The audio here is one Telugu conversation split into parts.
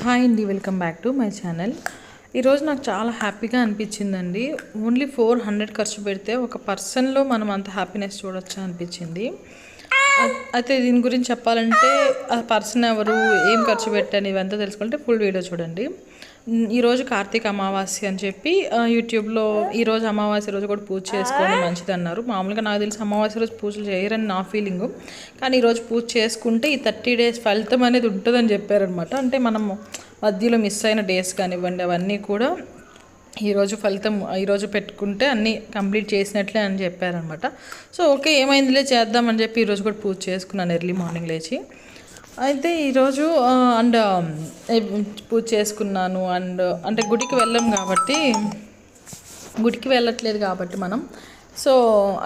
హాయ్ అండి, welcome back to my channel. ఈరోజు నాకు చాలా హ్యాపీగా అనిపించిందండి. ఓన్లీ 400 ఖర్చు పెడితే ఒక పర్సన్లో మనం అంత హ్యాపీనెస్ చూడొచ్చు అనిపించింది. అయితే దీని గురించి చెప్పాలంటే ఆ పర్సన్ ఎవరు, ఏం ఖర్చు పెట్టాను, ఇవంతా తెలుసుకుంటే ఫుల్ వీడియో చూడండి. ఈరోజు కార్తీక అమావాస్య అని చెప్పి యూట్యూబ్లో ఈరోజు అమావాస్య రోజు కూడా పూజ చేసుకోండి మంచిది అన్నారు. మామూలుగా నాకు తెలిసి అమావాస్య రోజు పూజలు చేయరని నా ఫీలింగు, కానీ ఈరోజు పూజ చేసుకుంటే ఈ 30 days ఫలితం అనేది ఉంటుందని చెప్పారనమాట. అంటే మనము మధ్యలో మిస్ అయిన డేస్ కానివ్వండి అవన్నీ కూడా ఈరోజు ఫలితం ఈరోజు పెట్టుకుంటే అన్నీ కంప్లీట్ చేసినట్లే అని చెప్పారనమాట. సో ఓకే, ఏమైందిలే చేద్దామని చెప్పి ఈరోజు కూడా పూజ చేసుకున్నాను ఎర్లీ మార్నింగ్ లేచి. అయితే ఈరోజు అండ్ పూజ చేసుకున్నాను. అండ్ అంటే గుడికి వెళ్ళాం కాబట్టి, గుడికి వెళ్ళట్లేదు కాబట్టి మనం, సో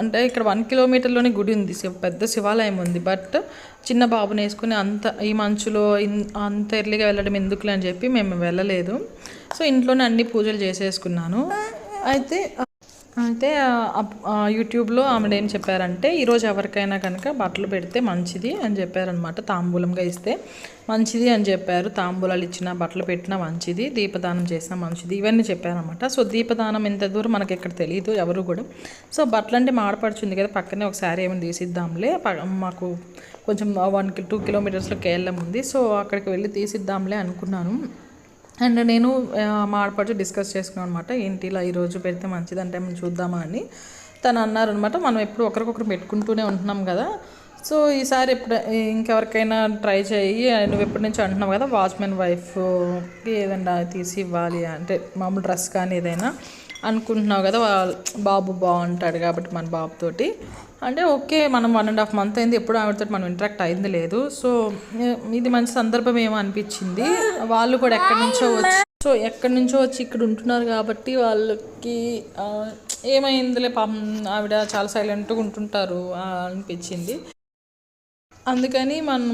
అంటే ఇక్కడ 1 kilometerలోనే గుడి ఉంది, పెద్ద శివాలయం ఉంది. బట్ చిన్న బాబుని వేసుకుని ఈ మంచులో అంత ఎర్లీగా వెళ్ళడం ఎందుకులే అని చెప్పి మేము వెళ్ళలేదు. సో ఇంట్లోనే అన్ని పూజలు చేసేసుకున్నాను. అయితే యూట్యూబ్లో ఆమె ఏం చెప్పారంటే, ఈరోజు ఎవరికైనా కనుక బట్టలు పెడితే మంచిది అని చెప్పారనమాట. తాంబూలంగా ఇస్తే మంచిది అని చెప్పారు. తాంబూలాలు ఇచ్చినా బట్టలు పెట్టినా మంచిది, దీపదానం చేసినా మంచిది, ఇవన్నీ చెప్పారనమాట. సో దీపదానం ఎంత దూరం మనకి ఎక్కడ తెలియదు ఎవరు కూడా. సో బట్టలు అంటే మాడపడుచుంది కదా, పక్కనే ఒకసారి ఏమైనా తీసిద్దాంలే, మాకు కొంచెం 1-2 kilometers కేరళం ఉంది. సో అక్కడికి వెళ్ళి తీసిద్దాంలే అనుకున్నాను. అండ్ నేను మా ఆడపడుచు డిస్కస్ చేసుకున్నాను అనమాట, ఏంటి ఇలా ఈరోజు పెడితే మంచిది అంటే మనం చూద్దామా అని. తను అన్నారనమాట, మనం ఎప్పుడు ఒకరికొకరు పెట్టుకుంటూనే ఉంటున్నాం కదా, సో ఈసారి ఇంకెవరికైనా ట్రై చేయి, నువ్వు ఎప్పటి నుంచి అంటున్నావు కదా వాచ్మెన్ వైఫ్కి ఏదైనా తీసి ఇవ్వాలి అంటే మామూలు డ్రెస్ కానీ ఏదైనా అనుకుంటున్నావు కదా, బాబు బాగుంటాడు కాబట్టి మన బాబుతోటి అంటే ఓకే. మనం 1.5 months అయింది, ఎప్పుడు ఆవిడతో మనం ఇంటరాక్ట్ అయింది లేదు. సో ఇది మంచి సందర్భం ఏమో అనిపించింది. వాళ్ళు కూడా ఎక్కడి నుంచో వచ్చి ఇక్కడ ఉంటున్నారు కాబట్టి వాళ్ళకి ఏమైందిలే పాపం, ఆవిడ చాలా సైలెంట్గా ఉంటుంటారు అనిపించింది. అందుకని మనం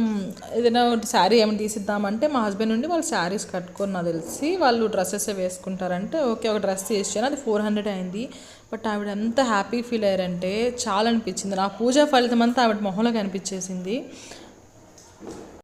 ఏదైనా ఒకటి శారీ ఏమైనా తీసిద్దామంటే మా హస్బెండ్ నుండి వాళ్ళు శారీస్ కట్టుకొని నాకు తెలిసి వాళ్ళు డ్రెస్సెస్ వేసుకుంటారంటే ఓకే, ఒక డ్రెస్ తీసాను, అది 400 అయింది. బట్ ఆవిడ ఎంత హ్యాపీ ఫీల్ అయ్యారంటే చాలా అనిపించింది. నా పూజా ఫలితం అంతా ఆవిడ మొహంలో కనిపించేసింది.